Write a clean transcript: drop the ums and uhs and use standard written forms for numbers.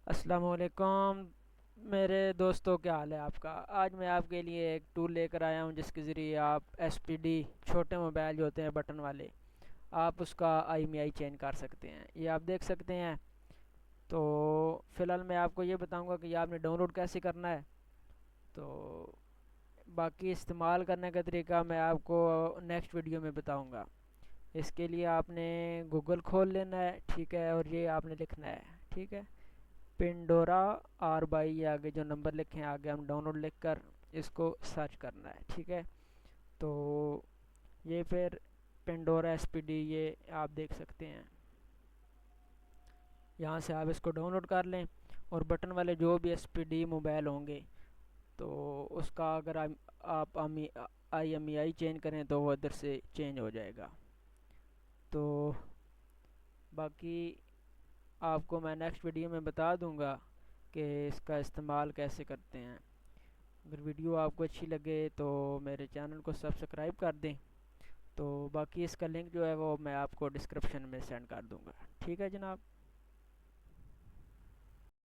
السلام علیکم میرے دوستوں، کیا حال ہے آپ کا؟ آج میں آپ کے لیے ایک ٹول لے کر آیا ہوں جس کے ذریعے آپ ایس پی ڈی چھوٹے موبائل جو ہوتے ہیں بٹن والے، آپ اس کا I M E I change کر سکتے ہیں۔ یہ آپ دیکھ سکتے ہیں۔ تو فی الحال میں آپ کو یہ بتاؤں گا کہ یہ آپ نے ڈاؤن لوڈ کیسے کرنا ہے۔ تو باقی استعمال کرنے کا طریقہ میں آپ کو نیکسٹ ویڈیو میں بتاؤں گا۔ اس کے لیے آپ نے گوگل کھول لینا ہے، ٹھیک ہے، اور یہ آپ نے لکھنا ہے، ٹھیک ہے، پنڈورا آر بائی، یہ آگے جو نمبر لکھے ہیں آگے ہم ڈاؤن لوڈ لکھ کر اس کو سرچ کرنا ہے، ٹھیک ہے۔ تو یہ پھر پنڈورا ایس پی ڈی یہ آپ دیکھ سکتے ہیں، یہاں سے آپ اس کو ڈاؤن لوڈ کر لیں، اور بٹن والے جو بھی ایس پی ڈی موبائل ہوں گے تو اس کا اگر آپ I M E I change کریں تو وہ ادھر سے چینج ہو جائے گا۔ تو باقی آپ کو میں نیکسٹ ویڈیو میں بتا دوں گا کہ اس کا استعمال کیسے کرتے ہیں۔ اگر ویڈیو آپ کو اچھی لگے تو میرے چینل کو سبسکرائب کر دیں۔ تو باقی اس کا لنک جو ہے وہ میں آپ کو ڈسکرپشن میں سینڈ کر دوں گا، ٹھیک ہے جناب۔